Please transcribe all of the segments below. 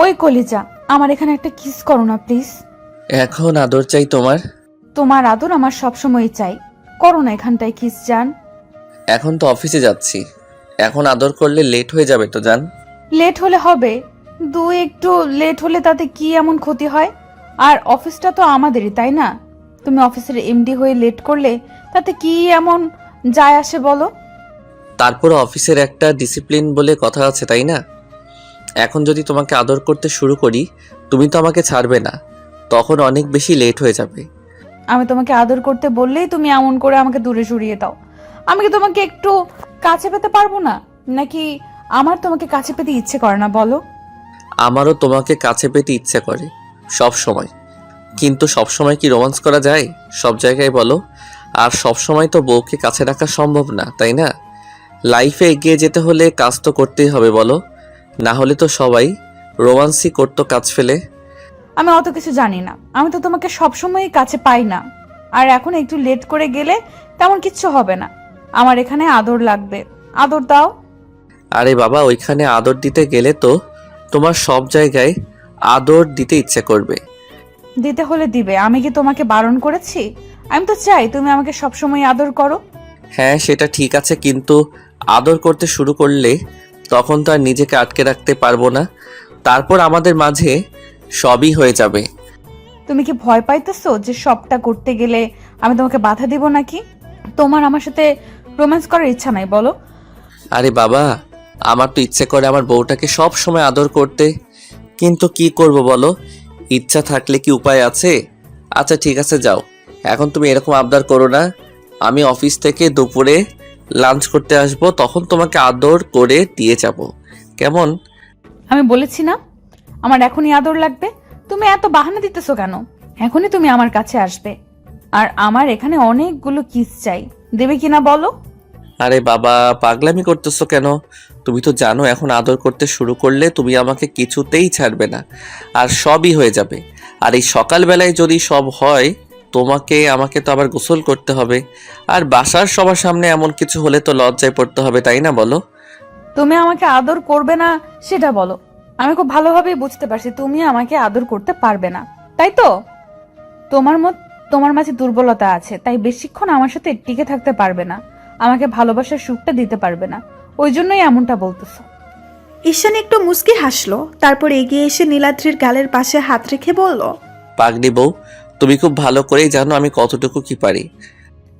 ওই কলিজা, আমার এখানে একটা কিস করো না প্লিজ। এখন আদর চাই তোমার? তোমার আদর আমার সবসময়ই চাই, করো না এখানটায় কিস জান। এখন তো অফিসে যাচ্ছি, এখন আদর করলে লেট হয়ে যাবে তো জান। লেট হলে হবে, একটু লেট হলে তাতে কি এমন ক্ষতি হয়? আর অফিসটা তো আমাদেরই, তাই না? তুমি অফিসের এমডি হয়ে লেট করলে তাতে কি এমন যায় আসে বলো? তারপর অফিসের একটা ডিসিপ্লিন বলে কথা আছে, তাই না? এখন যদি তোমাকে আদর করতে শুরু করি, তুমি তো আমাকে ছাড়বে না, তখন অনেক বেশি লেট হয়ে যাবে। আমি তোমাকে আদর করতে বললেই তুমি এমন করে আমাকে দূরে সরিয়ে দাও। আমি কি তোমাকে একটু কাছে পেতে পারবো না? নাকি আমার তোমাকে কাছে পেতে ইচ্ছে করে না বলো? আমারও তোমাকে কাছে পেতে ইচ্ছে করে সব সময়, কিন্তু সব সময় কি রোমান্স করা যায় সব জায়গায় বলো? আর সব সময় তো বউকে কাছে রাখা সম্ভব না, তাই না? লাইফে এগিয়ে যেতে হলে কাজ তো করতেই হবে বলো, না হলে তো সবাই রোমান্সই করতো কাজ ফেলে। আমি অত কিছু জানি না, আমি তো তোমাকে সবসময়ই কাছে পাই না। আর এখন একটু লেট করে গেলে তেমন কিচ্ছু হবে না। আমার এখানে আদর লাগবে, আদর দাও। আরে বাবা, ওইখানে আদর দিতে গেলে তো তোমার সব জায়গায় আদর দিতে ইচ্ছে করবে। দিতে হলে দিবে, আমি কি তোমাকে বারণ করেছি? আমি তো চাই তুমি আমাকে সবসময় আদর করো। হ্যাঁ সেটা ঠিক আছে, কিন্তু আদর করতে শুরু করলে তখন তো আর নিজেকে আটকে রাখতে পারবো না, তারপর আমাদের মাঝে সবই হয়ে যাবে। তুমি কি ভয় পাইতেছো যে সবটা করতে গেলে আমি তোমাকে বাধা দিব নাকি? তোমার আমার সাথে রোম্যান্স করার ইচ্ছা নাই বলো? আরে বাবা, আমার তো ইচ্ছে করে আমার বউটাকে সব সময় আদর করতে, কিন্তু কি করব বলো, ইচ্ছা থাকলে কি উপায় আছে? আচ্ছা ঠিক আছে যাও, এখন তুমি এরকম আবদার করো না। আমি অফিস থেকে দুপুরে লাঞ্চ করতে আসবো, তখন তোমাকে আদর করে দিয়ে যাব, কেমন? আমি বলেছি না আমার এখনই আদর লাগবে। তুমি এত বাহানা দিতেছো কেন? এখনই তুমি আমার কাছে আসবে, আর আমার এখানে অনেকগুলো কিস চাই। দেবে কিনা বলো? আরে বাবা, পাগলামি করতেছো কেন? তুমি তো জানো এখন আদর করতে শুরু করলে তুমি আমাকে কিছুতেই ছাড়বে না, আর সবই হয়ে যাবে। আর এই সকালবেলায় যদি সব হয়, তোমাকে আমাকে তো আবার গোসল করতে হবে, আর বাসার সবার সামনে এমন কিছু হলে তো লজ্জায় পড়তে হবে, তাই না বলো? তুমি আমাকে আদর করবে না সেটা বলো। আমি খুব ভালোভাবেই বুঝতে পারছি তুমি আমাকে আদর করতে পারবে না, তাই তো? তোমার তোমার মাঝে দুর্বলতা আছে, তাই বেশিক্ষণ আমার সাথে টিকে থাকতে পারবে না, আমাকে ভালোবাসার সুখটা দিতে পারবে না, ওই জন্যই এমনটা বলতেছো। ঈশান একটু মুচকি হাসলো, তারপর এগিয়ে এসে নীলাদ্রির গালের পাশে হাত রেখে বলল, পাগলি বউ, তুমি খুব ভালো করেই জানো আমি কতটুকু কি পারি।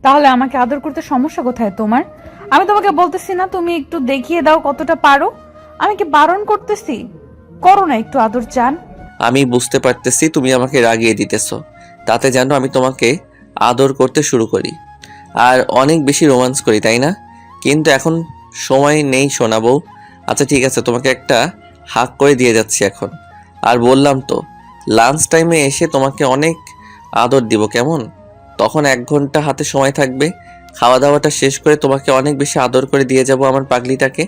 তাহলে আমাকে আদর করতে সমস্যা কোথায় তোমার? আমি তোমাকে বলতেছি না তুমি একটু দেখিয়ে দাও কতটা পারো? আমি কি বারণ করতেছি? করো না একটু আদর চান। আমি বুঝতে পারতেছি তুমি আমাকে রাগিয়ে দিতেছো, তাতে যেন আমি তোমাকে আদর করতে শুরু করি আর অনেক বেশি রোমান্স করি, তাই না? কিন্তু এখন সময় নেই শোনা বউ। আচ্ছা ঠিক আছে, তোমাকে একটা হাক করে দিয়ে যাচ্ছি এখন। আর বললাম তো, লাঞ্চ টাইমে এসে তোমাকে অনেক আদর দিব, কেমন? তখন 1 ঘন্টা হাতে সময় থাকবে, খাওয়া দাওয়াটা শেষ করে তোমাকে অনেক বেশি আদর করে দিয়ে যাব আমার পাগলিটাকে।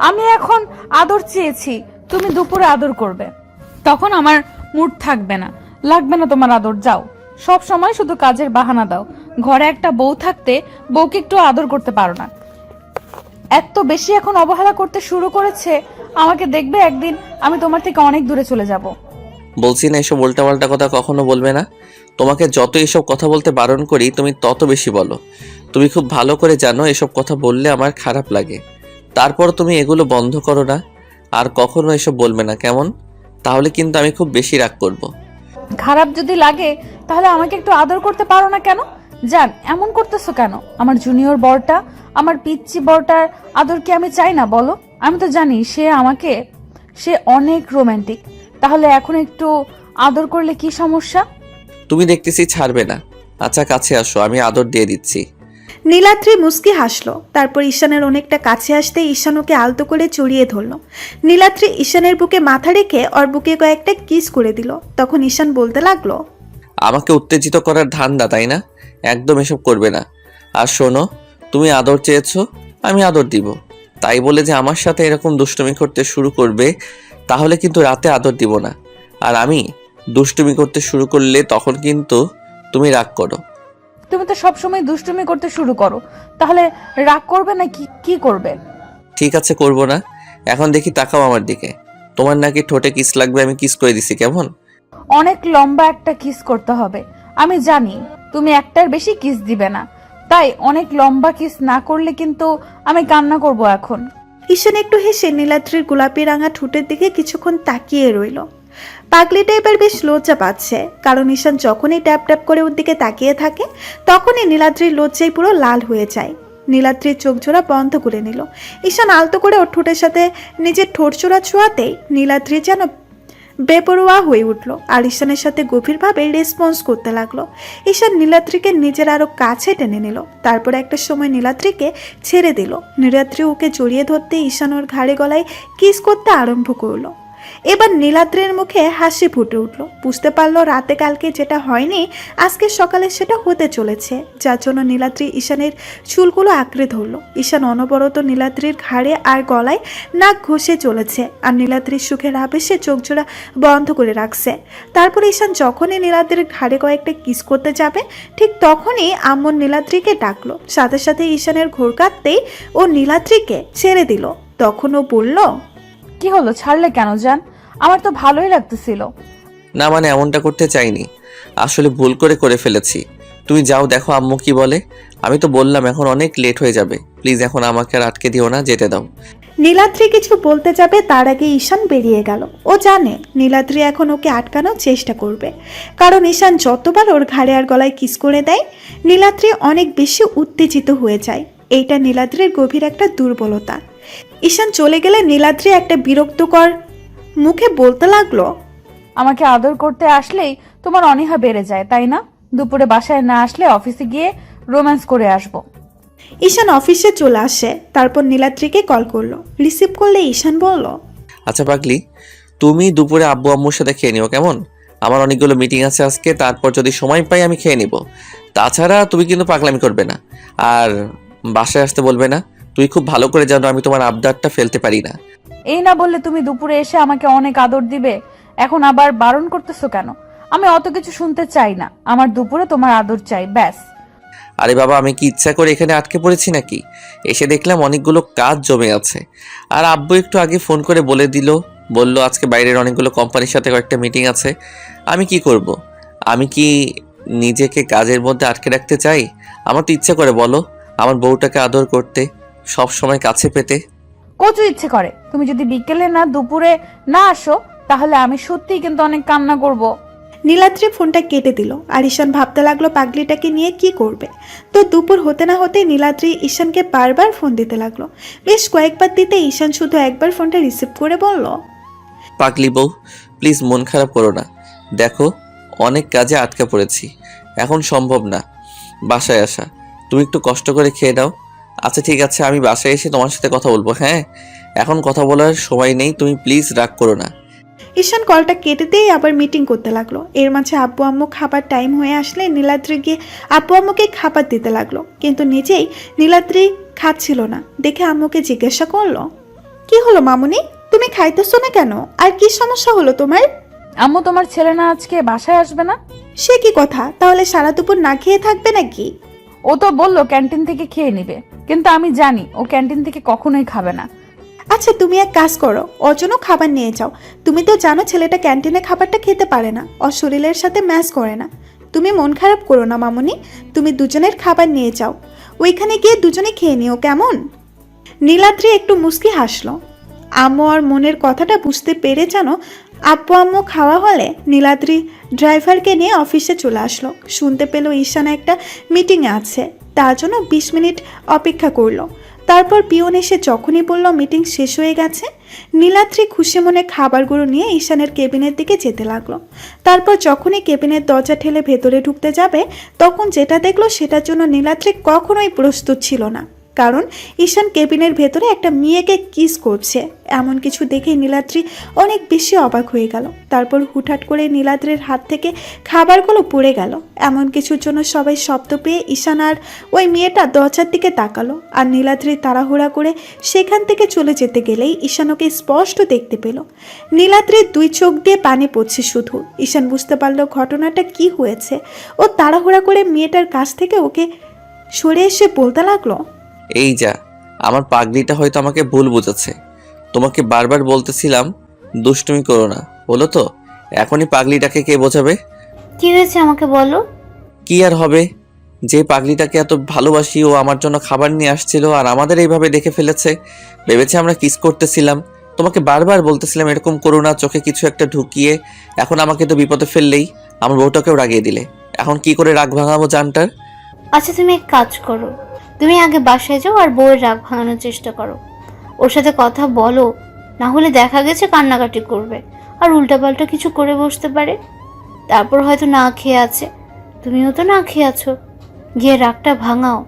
আমি এখন আদর চেয়েছি, তুমি দুপুরে আদর করবে, তখন আমার মুড থাকবে না, লাগবে না তোমার আদর। যাও, সব সময় শুধু কাজের বাহানা দাও। ঘরে একটা বউ থাকতে বউকে একটু আদর করতে পারো না। এত বেশি এখন অবহেলা করতে শুরু করেছে, আমাকে দেখবে একদিন আমি তোমার থেকে অনেক দূরে চলে যাব। বলছি না এসব উল্টাপাল্টা কথা কখনো বলবে না। তোমাকে যত এসব কথা বলতে বারণ করি তুমি তত বেশি বলো। তুমি খুব ভালো করে জানো এসব কথা বললে আমার খারাপ লাগে, তারপর তুমি এগুলো বন্ধ করো না, আর কখনো এসব বলবে না, কেমন? তাহলে কিন্তু আমি খুব বেশি রাগ করব। খারাপ যদি লাগে তাহলে আমাকে একটু আদর করতে পারো না কেন? জান, এমন করতেছো কেন? আমার জুনিয়র বরটা, আমার পিচ্চি বরটার আদর কি আমি চাই না বলো? আমি তো জানি সে অনেক রোমান্টিক, তাহলে এখন একটু আদর করলে কি সমস্যা? তুমি দেখতেছি ছাড়বে না। আচ্ছা কাছে আসো, আমি আদর দিয়ে দিচ্ছি। নীলাদ্রি মুচকি হাসলো, তারপর ঈশানের অনেকটা কাছে আসতে ঈশান ওকে আলতো করে জড়িয়ে ধরলো। নীলাদ্রি ঈশানের বুকে মাথা রেখে ওর বুকে কয়েকটা কিস করে দিল। তখন ঈশান বলতে লাগলো, আমাকে উত্তেজিত করার ধান্দা, তাই না? একদম এসব করবে না। আর শোনো, তুমি আদর চেয়েছো, আমি আদর দিব, তাই বলে যে আমার সাথে এরকম দুষ্টুমি করতে শুরু করবে, তাহলে কিন্তু রাতে আদর দিব না। আর আমি দুষ্টুমি করতে শুরু করলে তখন কিন্তু তুমি রাগ করো। তুমি তো সবসময় দুষ্টুমি করতে শুরু করো, তাহলে রাগ করবে না কি কি করবে? ঠিক আছে করব না। এখন দেখি তাকাও আমার দিকে। তোমার নাকি ঠোঁটে কিস লাগবে, আমি কিস করে দিছি কেমন? অনেক লম্বা একটা কিস করতে হবে। আমি জানি তুমি একটার বেশি কিস দিবে না, তাই অনেক লম্বা কিস না করলে কিন্তু আমি কান্না করব এখন। ঈশান একটু হেসে নীলাদ্রির গোলাপি রাঙা ঠোঁটের দিকে কিছুক্ষণ তাকিয়ে রইল। পাগলিটা এবার বেশ লজ্জা পাচ্ছে, কারণ ঈশান যখনই ট্যাপ ট্যাপ করে ওর দিকে তাকিয়ে থাকে তখনই নীলাদ্রির লজ্জায় পুরো লাল হয়ে যায়। নীলাদ্রির চোখ জোড়া বন্ধ করে নিল। ঈশান আলতো করে ওর ঠোঁটের সাথে নিজের ঠোঁট জোড়া ছোঁয়াতেই নীলাদ্রি যেন বেপরোয়া হয়ে উঠল আর ঈশানের সাথে গভীরভাবে রেসপন্স করতে লাগলো। ঈশান নীলাদ্রিকে নিজের আরো কাছে টেনে নিল, তারপর একটা সময় নীলাদ্রিকে ছেড়ে দিল। নীলাদ্রি ওকে জড়িয়ে ধরতে ঈশান ওর ঘাড়ে গলায় কিস করতে আরম্ভ করলো। এবার নীলাদ্রির মুখে হাসি ফুটে উঠল। বুঝতে পারলো রাতে কালকে যেটা হয়নি আজকে সকালে সেটা হতে চলেছে, যার জন্য নীলাদ্রি ঈশানের চুলগুলো আঁকড়ে ধরলো। ঈশান অনবরত নীলাদ্রির ঘাড়ে আর গলায় নাক ঘষে চলেছে আর নীলাদ্রির সুখের আবেশে চোখ জোড়া বন্ধ করে রাখছে। তারপর ঈশান যখনই নীলাদ্রির ঘাড়ে কয়েকটা কিস করতে যাবে ঠিক তখনই আম্মু নীলাদ্রিকে ডাকলো। সাথে সাথে ঈশানের ঘোর কাটতেই ও নীলাদ্রিকে ছেড়ে দিল। তখন ও বলল, কি হলো, ছাড়লে কেন জান? আমার তো ভালোই লাগতেছিল। না মানে এমনটা করতে চাইনি, আসলে ভুল করে ফেলেছি। তুমি যাও, দেখো আম্মু কি বলে। আমি তো বললাম এখন অনেক লেট হয়ে যাবে, প্লিজ এখন আমাকে আর আটকে দিও না, যেতে দাও। নীলাদ্রি কিছু বলতে যাবে তার আগে ঈশান বেরিয়ে গেল। ও জানে নীলাদ্রি এখন ওকে আটকানোর চেষ্টা করবে, কারণ ঈশান যতবার ওর ঘাড়ে আর গলায় কিস করে দেয় নীলাদ্রি অনেক বেশি উত্তেজিত হয়ে যায়। এইটা নীলাদ্রির গভীর একটা দুর্বলতা। ঈশান চলে গেলে নীলাদ্রি একটা বিরক্তকর মুখে বলতে লাগলো, আমাকে আদর করতে আসলেই তোমার অনীহা বেড়ে যায়, তাই না? দুপুরে বাসায় না আসলে অফিসে গিয়ে রোম্যান্স করে আসবো। ঈশান অফিসে চলে আসে, তারপর নীলাদ্রিকে কল করলো। রিসিভ করলে ঈশান বলল, আচ্ছা পাগলি, তুমি দুপুরে আব্বু আম্মুর সাথে খেয়ে নিও কেমন? আমার অনেকগুলো মিটিং আছে আজকে, তারপর যদি সময় পাই আমি খেয়ে নিব। তাছাড়া তুমি কিন্তু পাগলামি করবে না আর বাসায় আসতে বলবে না। তুই খুব ভালো করে জানো আমি তোমার আবদারটা ফেলতে পারি না। এই না বললে তুমি দুপুরে এসে আমাকে অনেক আদর দিবে, এখন আবার বারণ করতেছো কেন? আমি অত কিছু শুনতে চাই না, আমার দুপুরে তোমার আদর চাই, ব্যাস। আরে বাবা, আমি কি ইচ্ছা করে এখানে আটকে পড়েছি নাকি? এসে দেখলাম অনেকগুলো কাজ জমে আছে, আর আব্বু একটু আগে ফোন করে বলল আজকে বাইরের অনেকগুলো কোম্পানির সাথে কয়েকটা মিটিং আছে। আমি কি করব? আমি কি নিজেকে কাজের মধ্যে আটকে রাখতে চাই? আমার তো ইচ্ছা করে বলো, আমার বউটাকে আদর করতে, সব সময় কাছে পেতে। কচু ইচ্ছে করে তুমি যদি বিকেলে না দুপুরে না আসো, তাহলে আমি সত্যিই কিন্তু অনেক কান্না করব। নীলাদ্রি ফোনটা কেটে দিল আর ঈশান ভাবতে লাগলো পাগলিটাকে নিয়ে কি করবে। তো দুপুর হতে না হতে নীলাদ্রি ঈশানকে বারবার ফোন দিতে লাগলো। বেশ কয়েকবার দিতে ঈশান শুধু একবার ফোনটা রিসিভ করে বলল, পাগলি বউ, প্লিজ মন খারাপ করো না। দেখো অনেক কাজে আটকা পড়েছি, এখন সম্ভব না বাসায় আসা। তুমি একটু কষ্ট করে খেয়ে নাও। আচ্ছা ঠিক আছে, আমি বাসায় এসে তোমার সাথে কথা বলবো। হ্যাঁ, এখন কথা বলার সময় নেই, তুমি প্লিজ রাগ করো না। ঈশান কলটা কেটে দিয়ে আবার মিটিং করতে লাগলো। এর মাঝে আব্বু আম্মু খাবার টাইম হয়ে আসলে নীলাদ্রি গিয়ে আব্বু আম্মুকে খাবার দিতে লাগলো, কিন্তু নিজেই নীলাদ্রি খাচ্ছিল না দেখে আম্মুকে জিজ্ঞাসা করলো, কি হলো মামুনি, তুমি খাইতেছো না কেন? আর কি সমস্যা হলো তোমার? আম্মু, তোমার ছেলে না আজকে বাসায় আসবে না? সে কি কথা, তাহলে সারা দুপুর না খেয়ে থাকবে নাকি? ও তো বললো ক্যান্টিন থেকে খেয়ে নিবে, কিন্তু আমি জানি ও ক্যান্টিন থেকে কখনোই খাবে না। আচ্ছা তুমি এক কাজ করো, ওর জন্য খাবার নিয়ে যাও। তুমি তো জানো ছেলেটা ক্যান্টিনে খাবারটা খেতে পারে না, ওর শরীরের সাথে ম্যাচ করে না। তুমি মন খারাপ করো না মামুনি, তুমি দুজনের খাবার নিয়ে যাও, ওইখানে গিয়ে দুজনে খেয়ে নিও কেমন? নীলাদ্রি একটু মুচকি হাসলো। আম্মু আর মনের কথাটা বুঝতে পেরে জানো আব্বু আম্মু খাওয়া হলে নীলাদ্রি ড্রাইভারকে নিয়ে অফিসে চলে আসলো। শুনতে পেল ঈশান একটা মিটিংয়ে আছে, তার জন্য 20 মিনিট অপেক্ষা করলো। তারপর পিয়ন এসে যখনই বলল মিটিং শেষ হয়ে গেছে, নীলাদ্রি খুশি মনে খাবারগুলো নিয়ে ঈশানের কেবিনের দিকে যেতে লাগলো। তারপর যখনই কেবিনের দরজা ঠেলে ভেতরে ঢুকতে যাবে তখন যেটা দেখলো সেটার জন্য নীলাদ্রি কখনোই প্রস্তুত ছিল না, কারণ ঈশান কেবিনের ভেতরে একটা মেয়েকে কিস করছে। এমন কিছু দেখে নীলাদ্রি অনেক বেশি অবাক হয়ে গেল। তারপর হুটহাট করে নীলাদ্রির হাত থেকে খাবারগুলো পড়ে গেল। এমন কিছুর জন্য সবাই শব্দ পেয়ে ঈশান আর ওই মেয়েটা দরজার দিকে তাকালো, আর নীলাদ্রি তাড়াহুড়া করে সেখান থেকে চলে যেতে গেলেই ঈশান ওকে স্পষ্ট দেখতে পেল। নীলাদ্রির 2 চোখ দিয়ে পানি পড়ছে শুধু। ঈশান বুঝতে পারলো ঘটনাটা কি হয়েছে। ও তাড়াহুড়া করে মেয়েটার কাছ থেকে ওকে সরে এসে বলতে লাগলো, এই যা, আমার পাগলিটা হয়তো আমাকে ভুল বুঝেছে। তোমাকে বারবার বলতেছিলাম দুষ্টুমি করো না, হলো তো? এখনই পাগলিটাকে কে বোঝাবে? কি হয়েছে আমাকে বলো। কি আর হবে, যে পাগলিটাকে এত ভালোবাসি ও আমার জন্য খাবার নিয়ে আসছিল আর আমাদের এইভাবে দেখে ফেলেছে। ভেবেছে আমরা কিস করতেছিলাম। তোমাকে বারবার বলতেছিলাম এরকম করো না, চোখে কিছু একটা ঢুকিয়ে। এখন আমাকে তো বিপদে ফেললেই, আমার বউটাকেও রাগিয়ে দিলে। এখন কি করে রাগ ভাঙাবো জানটার? আচ্ছা তুমি এক কাজ করো, তুমি আগে বাসায় যাও আর বউয়ের রাগ ভাঙানোর চেষ্টা করো। ওর সাথে কথা বলো, না হলে দেখা গেছে কান্নাকাটি করবে আর উল্টাপাল্টা কিছু করে বসতে পারে। তারপর হয়তো না খেয়ে আছে, তুমিও তো না খেয়ে আছো। গিয়ে রাগটা ভাঙাও।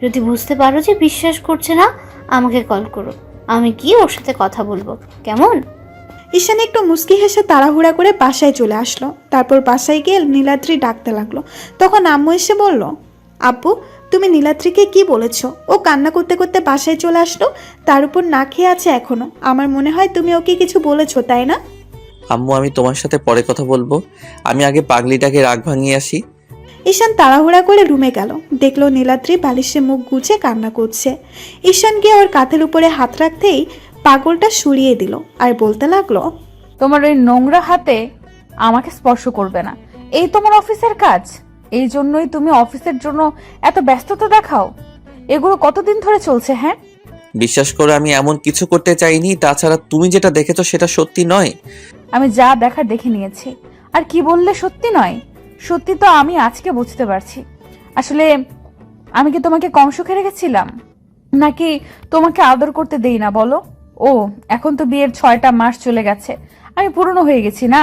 যদি বুঝতে পারো যে বিশ্বাস করছে না, আমাকে কল করো, আমি কি ওর সাথে কথা বলবো, কেমন? ঈশান একটু মুচকি হেসে তাড়াহুড়া করে বাসায় চলে আসলো। তারপর বাসায় গিয়ে নীলাদ্রি ডাকতে লাগলো। তখন আম্মু এসে বলল, আব্বু তুমি নীলাদ্রিকে কি বলেছো? ও কান্না করতে করতে বাসায় চলে আসলো, তার উপর না খেয়ে আছে এখনো। আমার মনে হয় তুমি ওকে কিছু বলেছো, তাই না? আম্মু আমি তোমার সাথে পরে কথা বলবো, আমি আগে পাগলিটাকে রাগ ভাঙিয়ে আসি। ঈশান তাড়াহুড়া করে রুমে গেল। দেখলো নীলাদ্রি বালিশে মুখ গুজে কান্না করছে। ঈশান গিয়ে ওর কাঁধের উপরে হাত রাখতেই পাগলটা সরিয়ে দিল আর বলতে লাগলো, তোমার ওই নোংরা হাতে আমাকে স্পর্শ করবে না। এই তোমার অফিসের কাজ, এই জন্যই তুমি অফিসের জন্য এত ব্যস্ততা দেখাও। এগুলো কতদিন ধরে চলছে? হ্যাঁ, বিশ্বাস করো আমি এমন কিছু করতে চাইনি, তাছাড়া তুমি যেটা দেখেছো সেটা সত্যি নয়। আমি যা দেখার দেখে নিয়েছি। আর কি বললে সত্যি নয়? সত্যি তো আমি আজকে বুঝতে পারছি। আসলে আমি কি তোমাকে কম সুখে রেখেছিলাম, নাকি তোমাকে আদর করতে দেই না বলো? ও এখন তো বিয়ের 6টা মাস চলে গেছে, আমি পুরনো হয়ে গেছি না।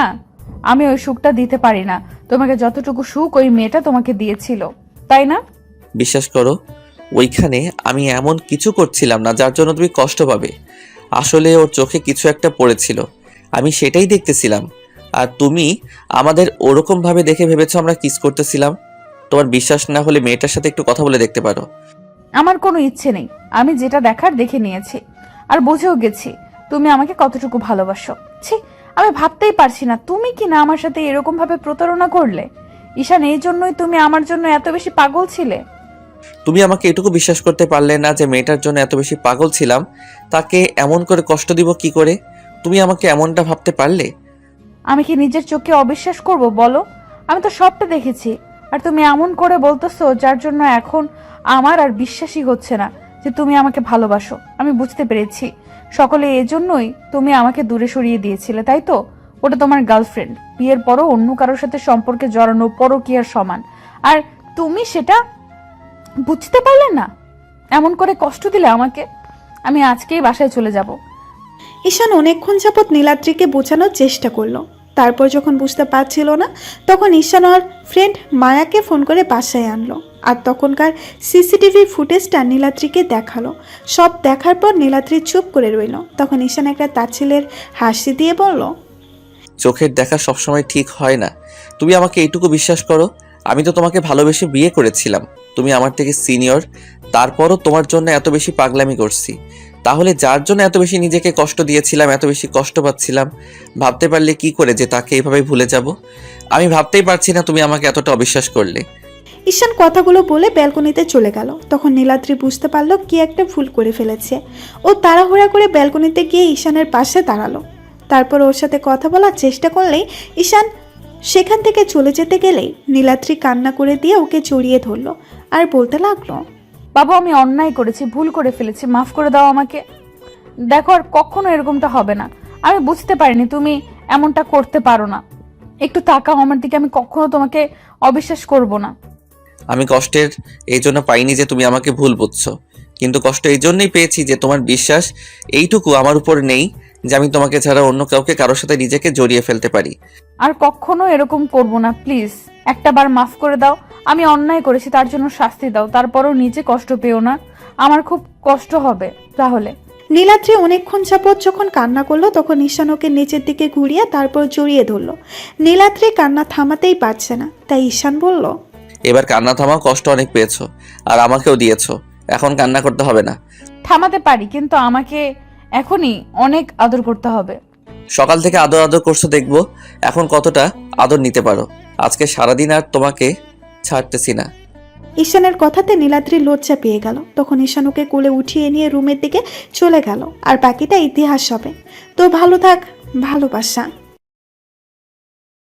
আমি ওই সুখটা দিতে পারি না তোমাকে, যতটুকু সুখ ওই মেয়েটা তোমাকে দিয়েছিল, তাই না? বিশ্বাস করো ওইখানে আমি এমন কিছু করছিলাম না যার জন্য তুমি কষ্ট পাবে। আসলে ওর চোখে কিছু একটা পড়েছিল, আমি সেটাই দেখতেছিলাম। আর তুমি আমাদের ওরকম ভাবে দেখে ভেবেছো আমরা কিস করতেছিলাম। তোমার বিশ্বাস না হলে মেয়েটার সাথে একটু কথা বলে দেখতে পারো। আমার কোনো ইচ্ছে নেই, আমি যেটা দেখার দেখে নিয়েছি আর বুঝেও গেছি তুমি আমাকে কতটুকু ভালোবাসো। ছি, আমি ভাবতেই পারছি না তুমি কি না আমার সাথে এরকম ভাবে প্রতারণা করলে। ঈশান, এই জন্যই তুমি আমার জন্য এত বেশি পাগল ছিলে? তুমি আমাকে এটুকু বিশ্বাস করতে পারলে না যে মেয়েটার জন্য এত বেশি পাগল ছিলাম, তাকে এমন করে কষ্ট দিব কি করে? তুমি আমাকে এমনটা ভাবতে পারলে? আমি কি নিজের চোখে অবিশ্বাস করব বলো? আমি তো সবটা দেখেছি। আর তুমি এমন করে বলতেছো যার জন্য এখন আমার আর বিশ্বাসই হচ্ছে না যে তুমি আমাকে ভালোবাসো। আমি বুঝতে পেরেছি সকলে এজন্যই তুমি আমাকে দূরে সরিয়ে দিয়েছিলে, তাই তো? ওটা তোমার গার্লফ্রেন্ড, বিয়ের পরও অন্য কারোর সাথে সম্পর্কে জড়ানো পরকীয়ার সমান। আর তুমি সেটা বুঝতে পারলে না, এমন করে কষ্ট দিলে আমাকে। আমি আজকেই বাসায় চলে যাব। ঈশান অনেকক্ষণ যাবৎ নীলাদ্রিকে বোঝানোর চেষ্টা করলো। তারপর যখন বুঝতে পারছিল না, তখন ঈশান ওর ফ্রেন্ড মায়াকে ফোন করে বাসায় আনলো। আর তখনকার সিসিটিভি ফুটেজটা নীলাদ্রিকে দেখালো। সব দেখার পর নীলাদ্রি চুপ করে রইল। তখন ঈশান একটা তাচ্ছিলের হাসি দিয়ে বলল, চোখের দেখা সবসময় ঠিক হয় না। তুমি আমাকে এইটুকু বিশ্বাস করো, আমি তো তোমাকে ভালোবেসে বিয়ে করেছিলাম। তুমি আমার থেকে সিনিয়র, তারপরও তোমার জন্য এত বেশি পাগলামি করছি। তাহলে যার জন্য এত বেশি নিজেকে কষ্ট দিয়েছিলাম, এত বেশি কষ্ট পাচ্ছিলাম, ভাবতে পারলে কি করে যে তাকে এভাবে ভুলে যাব? আমি ভাবতেই পারছি না তুমি আমাকে এতটা অবিশ্বাস করলে। ঈশান কথাগুলো বলে ব্যালকনিতে চলে গেল। তখন নীলাদ্রি বুঝতে পারলো কি একটা ভুল করে ফেলেছে। ও তাড়াহুড়া করে ব্যালকনিতে গিয়ে ঈশানের পাশে দাঁড়ালো। তারপর ওর সাথে কথা বলার চেষ্টা করলেই ঈশান সেখান থেকে চলে যেতে গেলেই নীলাদ্রি কান্না করে দিয়ে ওকে জড়িয়ে ধরলো আর বলতে লাগলো, বাবু, আমি অন্যায় করেছি, ভুল করে ফেলেছি, মাফ করে দাও আমাকে। দেখো আর কখনো এরকমটা হবে না। আমি বুঝতে পারিনি তুমি এমনটা করতে পারো না। একটু তাকাও আমার দিকে, আমি কখনো তোমাকে অবিশ্বাস করব না। আমি কষ্টের এই জন্য পাইনি যে তুমি আমাকে ভুল বুঝছো, কিন্তু কষ্ট এই জন্যই পেয়েছি যে তোমার বিশ্বাস এইটুকু আমার উপর নেই যে আমি তোমাকে ছাড়া অন্য কাউকে কারোর সাথে নিজেকে জড়িয়ে ফেলতে পারি। আর কখনো এরকম করব না, প্লিজ। একটা বার মাফ করে দাও। আমি অন্যায় করেছি, তার জন্য শাস্তি দাও। তারপরও নিজে কষ্ট পেও না, আমার খুব কষ্ট হবে তাহলে। নীলাদ্রি অনেকক্ষণ যাবৎ যখন কান্না করলো, তখন ঈশান ওকে নিচের দিকে ঘুরিয়ে তারপর জড়িয়ে ধরলো। নীলাদ্রি কান্না থামাতেই পারছে না, তাই ঈশান বলল, এবার কান্না থামাও, কষ্ট অনেক পেয়েছো আর আমাকেও দিয়েছো, এখন কান্না করতে হবে না। থামাতে পারি, কিন্তু আমাকে এখনই অনেক আদর করতে হবে। সকাল থেকে আদর আদর করছো, দেখবো এখন কতটা আদর নিতে পারো। আজকে সারাদিন আর তোমাকে ছাড়তেছি না। ঈশানের কথাতে নীলাদ্রি লজ্জা পেয়ে গেল। তখন ঈশান ওকে কোলে উঠিয়ে নিয়ে রুমের দিকে চলে গেল। আর বাকিটা ইতিহাস হবে। তো ভালো থাক। ভালোবাসা।